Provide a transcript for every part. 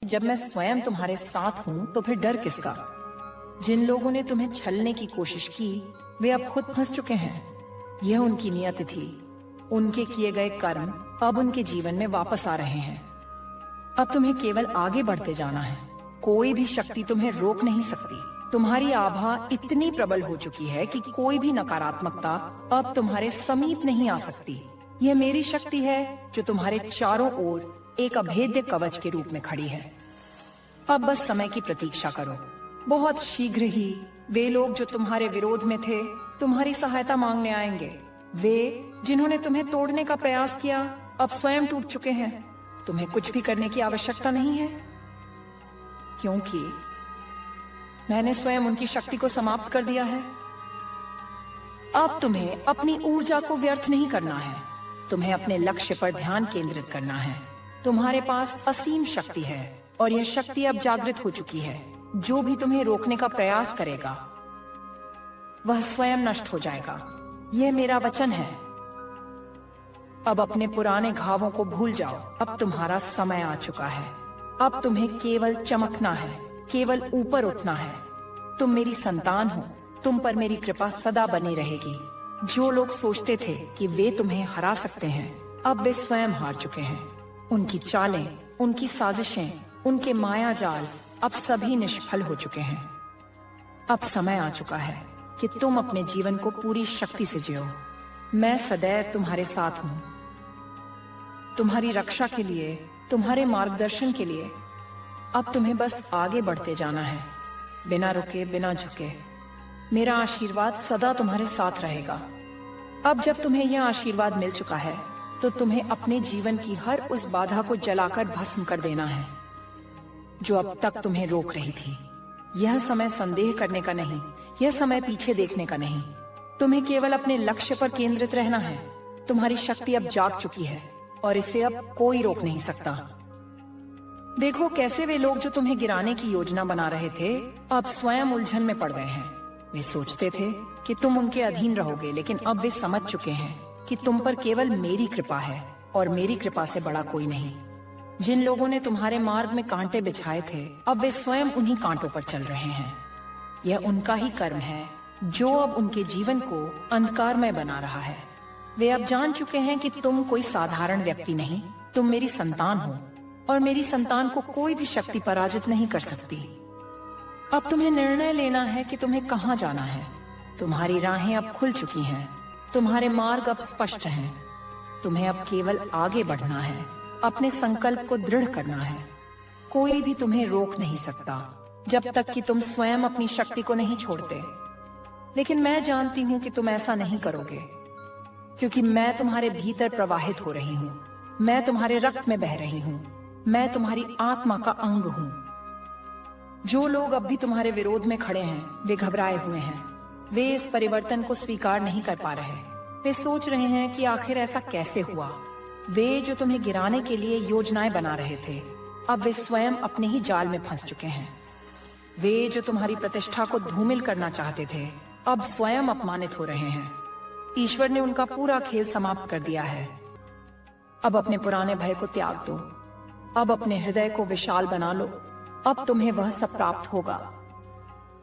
जब मैं स्वयं तुम्हारे साथ हूँ तो फिर डर किसका। जिन लोगों ने तुम्हें छलने की कोशिश की वे अब खुद फंस चुके हैं। यह उनकी नियत थी। उनके किए गए कर्म अब उनके जीवन में वापस आ रहे हैं। अब तुम्हें केवल आगे बढ़ते जाना है। कोई भी शक्ति तुम्हें रोक नहीं सकती। तुम्हारी आभा इतनी प्रबल हो चुकी है कि कोई भी नकारात्मकता अब तुम्हारे समीप नहीं आ सकती। यह मेरी शक्ति है जो तुम्हारे चारों ओर एक अभेद्य कवच के रूप में खड़ी है। अब बस समय की प्रतीक्षा करो। बहुत शीघ्र ही वे लोग जो तुम्हारे विरोध में थे तुम्हारी सहायता मांगने आएंगे। वे जिन्होंने तुम्हें तोड़ने का प्रयास किया अब स्वयं टूट चुके हैं। तुम्हें कुछ भी करने की आवश्यकता नहीं है, क्योंकि मैंने स्वयं उनकी शक्ति को समाप्त कर दिया है। अब तुम्हें अपनी ऊर्जा को व्यर्थ नहीं करना है। तुम्हें अपने लक्ष्य पर ध्यान केंद्रित करना है। तुम्हारे पास असीम शक्ति है और यह शक्ति अब जागृत हो चुकी है। जो भी तुम्हें रोकने का प्रयास करेगा वह स्वयं नष्ट हो जाएगा। यह मेरा वचन है। अब अपने पुराने घावों को भूल जाओ। अब तुम्हारा समय आ चुका है। अब तुम्हें केवल चमकना है, केवल ऊपर उठना है। तुम मेरी संतान हो। तुम पर मेरी कृपा सदा बनी रहेगी। जो लोग सोचते थे कि वे तुम्हें हरा सकते हैं अब वे स्वयं हार चुके हैं। उनकी चालें, उनकी साजिशें, उनके माया जाल अब सभी निष्फल हो चुके हैं। अब समय आ चुका है कि तुम अपने जीवन को पूरी शक्ति से जियो। मैं सदैव तुम्हारे साथ हूँ, तुम्हारी रक्षा के लिए, तुम्हारे मार्गदर्शन के लिए। अब तुम्हें बस आगे बढ़ते जाना है, बिना रुके, बिना झुके। मेरा आशीर्वाद सदा तुम्हारे साथ रहेगा। अब जब तुम्हें यह आशीर्वाद मिल चुका है तो तुम्हें अपने जीवन की हर उस बाधा को जलाकर भस्म कर देना है जो अब तक तुम्हें रोक रही थी। यह समय संदेह करने का नहीं, यह समय पीछे देखने का नहीं। तुम्हें केवल अपने लक्ष्य पर केंद्रित रहना है। तुम्हारी शक्ति अब जाग चुकी है और इसे अब कोई रोक नहीं सकता। देखो कैसे वे लोग जो तुम्हें गिराने की योजना बना रहे थे अब स्वयं उलझन में पड़ गए हैं। वे सोचते थे कि तुम उनके अधीन रहोगे, लेकिन अब वे समझ चुके हैं कि तुम पर केवल मेरी कृपा है और मेरी कृपा से बड़ा कोई नहीं। जिन लोगों ने तुम्हारे मार्ग में कांटे बिछाए थे अब वे स्वयं उन्हीं कांटों पर चल रहे हैं। यह उनका ही कर्म है जो अब उनके जीवन को अंधकारमय बना रहा है। वे अब जान चुके हैं कि तुम कोई साधारण व्यक्ति नहीं, तुम मेरी संतान हो और मेरी संतान को कोई भी शक्ति पराजित नहीं कर सकती। अब तुम्हें निर्णय लेना है कि तुम्हें कहाँ जाना है। तुम्हारी राहें अब खुल चुकी हैं, तुम्हारे मार्ग अब स्पष्ट हैं। तुम्हें अब केवल आगे बढ़ना है, अपने संकल्प को दृढ़ करना है। कोई भी तुम्हें रोक नहीं सकता जब तक कि तुम स्वयं अपनी शक्ति को नहीं छोड़ते। लेकिन मैं जानती हूँ कि तुम ऐसा नहीं करोगे, क्योंकि मैं तुम्हारे भीतर प्रवाहित हो रही हूँ। मैं तुम्हारे रक्त में बह रही हूँ। मैं तुम्हारी आत्मा का अंग हूँ। जो लोग अब भी तुम्हारे विरोध में खड़े हैं वे घबराए हुए हैं। वे इस परिवर्तन को स्वीकार नहीं कर पा रहे। वे सोच रहे हैं कि आखिर ऐसा कैसे हुआ। वे जो तुम्हें गिराने के लिए योजनाएं बना रहे थे अब वे स्वयं अपने ही जाल में फंस चुके हैं। वे जो तुम्हारी प्रतिष्ठा को धूमिल करना चाहते थे अब स्वयं अपमानित हो रहे हैं। ईश्वर ने उनका पूरा खेल समाप्त कर दिया है। अब अपने पुराने भय को त्याग दो। अब अपने हृदय को विशाल बना लो। अब तुम्हें वह सब प्राप्त होगा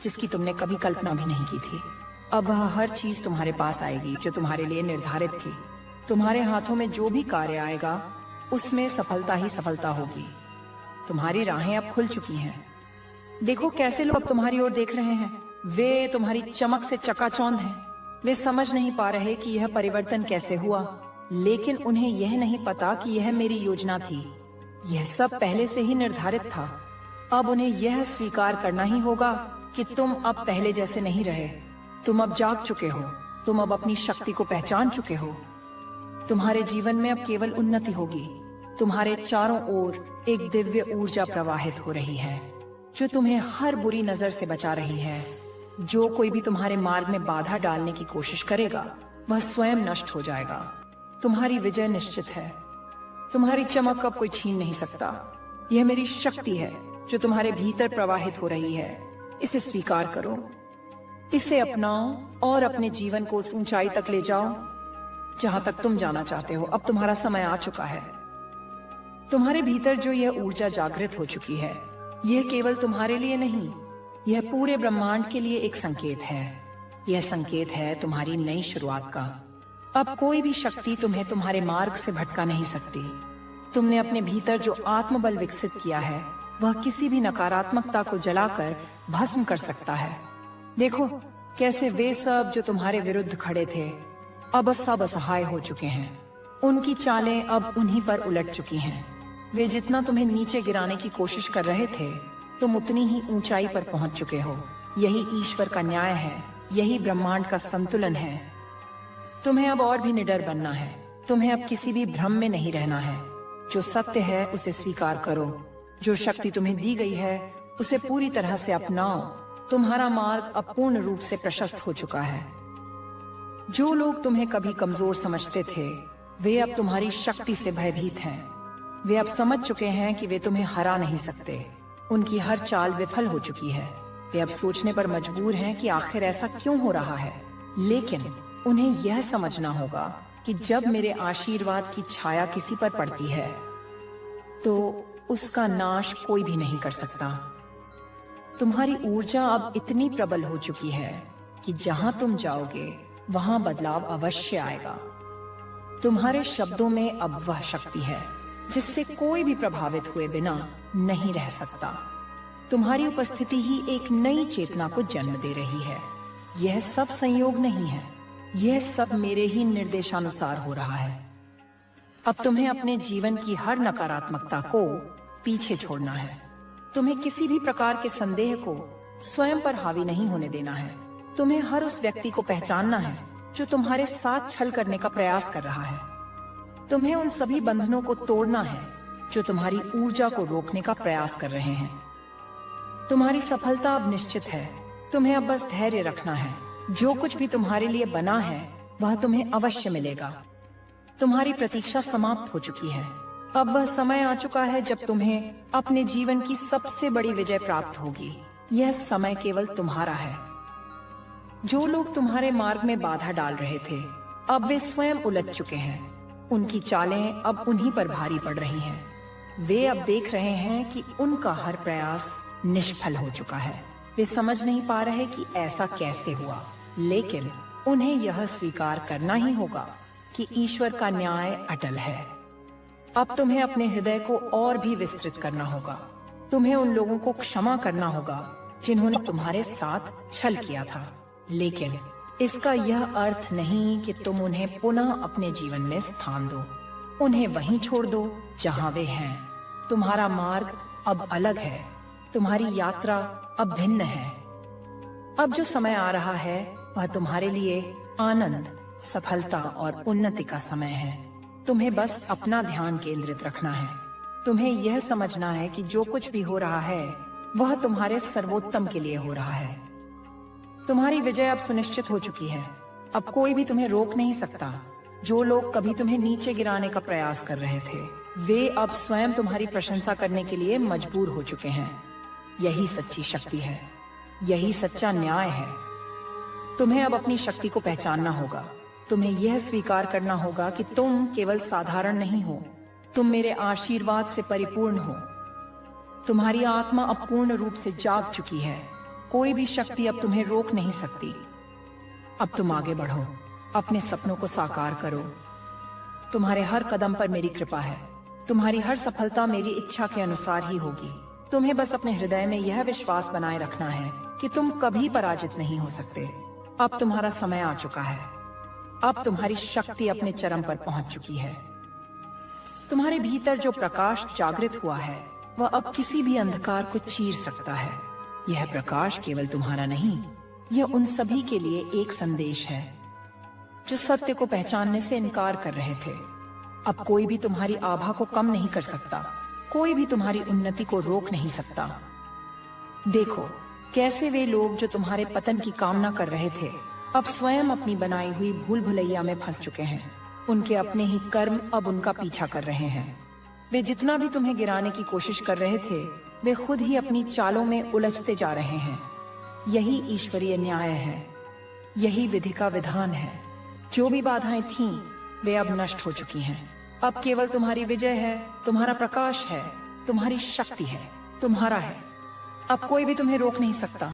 जिसकी तुमने कभी कल्पना भी नहीं की थी। अब वह हर चीज तुम्हारे पास आएगी जो तुम्हारे लिए निर्धारित थी। तुम्हारे हाथों में जो भी कार्य आएगा उसमें सफलता ही सफलता होगी। तुम्हारी राहें अब खुल चुकी हैं। देखो कैसे लोग अब तुम्हारी ओर देख रहे हैं। वे तुम्हारी चमक से चकाचौंध हैं। वे समझ नहीं पा रहे कि यह परिवर्तन कैसे हुआ, लेकिन उन्हें यह नहीं पता कि यह मेरी योजना थी। यह सब पहले से ही निर्धारित था। अब उन्हें यह स्वीकार करना ही होगा कि तुम अब पहले जैसे नहीं रहे। तुम अब जाग चुके हो। तुम अब अपनी शक्ति को पहचान चुके हो। तुम्हारे जीवन में अब केवल उन्नति होगी। तुम्हारे चारों ओर एक दिव्य ऊर्जा प्रवाहित हो रही है जो तुम्हें हर बुरी नजर से बचा रही है। जो कोई भी तुम्हारे मार्ग में बाधा डालने की कोशिश करेगा वह स्वयं नष्ट हो जाएगा। तुम्हारी विजय निश्चित है। तुम्हारी चमक अब कोई छीन नहीं सकता। यह मेरी शक्ति है जो तुम्हारे भीतर प्रवाहित हो रही है। इसे स्वीकार करो, इसे अपनाओ और अपने जीवन को उस ऊंचाई तक ले जाओ जहां तक तुम जाना चाहते हो। अब तुम्हारा समय आ चुका है। तुम्हारे भीतर जो यह ऊर्जा जागृत हो चुकी है, यह केवल तुम्हारे लिए नहीं, यह पूरे ब्रह्मांड के लिए एक संकेत है। यह संकेत है तुम्हारी नई शुरुआत का। अब कोई भी शक्ति तुम्हें तुम्हारे मार्ग से भटका नहीं सकती। तुमने अपने भीतर जो आत्मबल विकसित किया है, वह किसी भी नकारात्मकता को जलाकर भस्म कर सकता है। देखो कैसे वे सब जो तुम्हारे विरुद्ध खड़े थे, अब सब असहाय हो चुके हैं। उनकी चालें अब उन्हीं पर उलट चुकी हैं। वे जितना तुम्हें नीचे गिराने की कोशिश कर रहे थे, तुम उतनी ही ऊंचाई पर पहुंच चुके हो। यही ईश्वर का न्याय है, यही ब्रह्मांड का संतुलन है। तुम्हें अब और भी निडर बनना है। तुम्हें अब किसी भी भ्रम में नहीं रहना है। जो सत्य है उसे स्वीकार करो। जो शक्ति तुम्हें दी गई है उसे पूरी तरह से अपनाओ। तुम्हारा मार्ग अब पूर्ण रूप से प्रशस्त हो चुका है। जो लोग तुम्हें कभी कमजोर समझते थे, वे अब तुम्हारी शक्ति से भयभीत हैं। वे अब समझ चुके हैं कि वे तुम्हें हरा नहीं सकते। उनकी हर चाल विफल हो चुकी है। वे अब सोचने पर मजबूर हैं कि आखिर ऐसा क्यों हो रहा है। लेकिन उन्हें यह समझना होगा कि जब मेरे आशीर्वाद की छाया किसी पर पड़ती है, तो उसका नाश कोई भी नहीं कर सकता। तुम्हारी ऊर्जा अब इतनी प्रबल हो चुकी है कि जहां तुम जाओगे वहां बदलाव अवश्य आएगा। तुम्हारे शब्दों में अब वह शक्ति है जिससे कोई भी प्रभावित हुए बिना नहीं रह सकता। तुम्हारी उपस्थिति ही एक नई चेतना को जन्म दे रही है। यह सब संयोग नहीं है, यह सब मेरे ही निर्देशानुसार हो रहा है। अब तुम्हें अपने जीवन की हर नकारात्मकता को पीछे छोड़ना है। तुम्हें किसी भी प्रकार के संदेह को स्वयं पर हावी नहीं होने देना है। तुम्हें हर उस व्यक्ति को पहचानना है जो तुम्हारे साथ छल करने का प्रयास कर रहा है। तुम्हें उन सभी बंधनों को तोड़ना है जो तुम्हारी ऊर्जा को रोकने का प्रयास कर रहे हैं। तुम्हारी सफलता अब निश्चित है। तुम्हें अब बस धैर्य रखना है। जो कुछ भी तुम्हारे लिए बना है वह तुम्हें अवश्य मिलेगा। तुम्हारी प्रतीक्षा समाप्त हो चुकी है। अब वह समय आ चुका है जब तुम्हें अपने जीवन की सबसे बड़ी विजय प्राप्त होगी। यह समय केवल तुम्हारा है। जो लोग तुम्हारे मार्ग में बाधा डाल रहे थे, अब वे स्वयं उलझ चुके हैं। उनकी चालें अब उन्हीं पर भारी पड़ रही हैं। वे अब देख रहे हैं कि उनका हर प्रयास निष्फल हो चुका है। वे समझ नहीं पा रहे कि ऐसा कैसे हुआ, लेकिन उन्हें यह स्वीकार करना ही होगा कि ईश्वर का न्याय अटल है। अब तुम्हें अपने हृदय को और भी विस्तृत करना होगा। तुम्हें उन लोगों को क्षमा करना होगा जिन्होंने तुम्हारे साथ छल किया था, लेकिन इसका यह अर्थ नहीं कि तुम उन्हें पुनः अपने जीवन में स्थान दो। उन्हें वहीं छोड़ दो जहां वे हैं। तुम्हारा मार्ग अब अलग है। तुम्हारी यात्रा अब भिन्न है। अब जो समय आ रहा है वह तुम्हारे लिए आनंद, सफलता और उन्नति का समय है। तुम्हें बस अपना ध्यान केंद्रित रखना है। तुम्हें यह समझना है कि जो कुछ भी हो रहा है वह तुम्हारे सर्वोत्तम के लिए हो रहा है। तुम्हारी विजय अब सुनिश्चित हो चुकी है। अब कोई भी तुम्हें रोक नहीं सकता। जो लोग कभी तुम्हें नीचे गिराने का प्रयास कर रहे थे, वे अब स्वयं तुम्हारी प्रशंसा करने के लिए मजबूर हो चुके हैं। यही सच्ची शक्ति है, यही सच्चा न्याय है। तुम्हें अब अपनी शक्ति को पहचानना होगा। तुम्हें यह स्वीकार करना होगा कि तुम केवल साधारण नहीं हो, तुम मेरे आशीर्वाद से परिपूर्ण हो। तुम्हारी आत्मा अब पूर्ण रूप से जाग चुकी है। कोई भी शक्ति अब तुम्हें रोक नहीं सकती। अब तुम आगे बढ़ो, अपने सपनों को साकार करो। तुम्हारे हर कदम पर मेरी कृपा है। तुम्हारी हर सफलता मेरी इच्छा के अनुसार ही होगी। तुम्हें बस अपने हृदय में यह विश्वास बनाए रखना है कि तुम कभी पराजित नहीं हो सकते। अब तुम्हारा समय आ चुका है। अब तुम्हारी शक्ति अपने चरम पर पहुंच चुकी है। तुम्हारे भीतर जो प्रकाश जागृत हुआ है वह अब किसी भी अंधकार को चीर सकता है। यह प्रकाश केवल तुम्हारा नहीं, यह उन सभी के लिए एक संदेश है जो सत्य को पहचानने से इनकार कर रहे थे। अब कोई भी तुम्हारी आभा को कम नहीं कर सकता। कोई भी तुम्हारी उन्नति को रोक नहीं सकता। देखो कैसे वे लोग जो तुम्हारे पतन की कामना कर रहे थे, अब स्वयं अपनी बनाई हुई भूल भुलैया में फंस चुके हैं। उनके अपने ही कर्म अब उनका पीछा कर रहे हैं। वे जितना भी तुम्हें गिराने की कोशिश कर रहे थे, वे खुद ही अपनी चालों में उलझते जा रहे हैं। यही ईश्वरीय न्याय है, यही विधि का विधान है। जो भी बाधाएं थीं, वे अब नष्ट हो चुकी हैं। अब केवल तुम्हारी विजय है, तुम्हारा प्रकाश है, तुम्हारी शक्ति है, तुम्हारा है। अब कोई भी तुम्हें रोक नहीं सकता।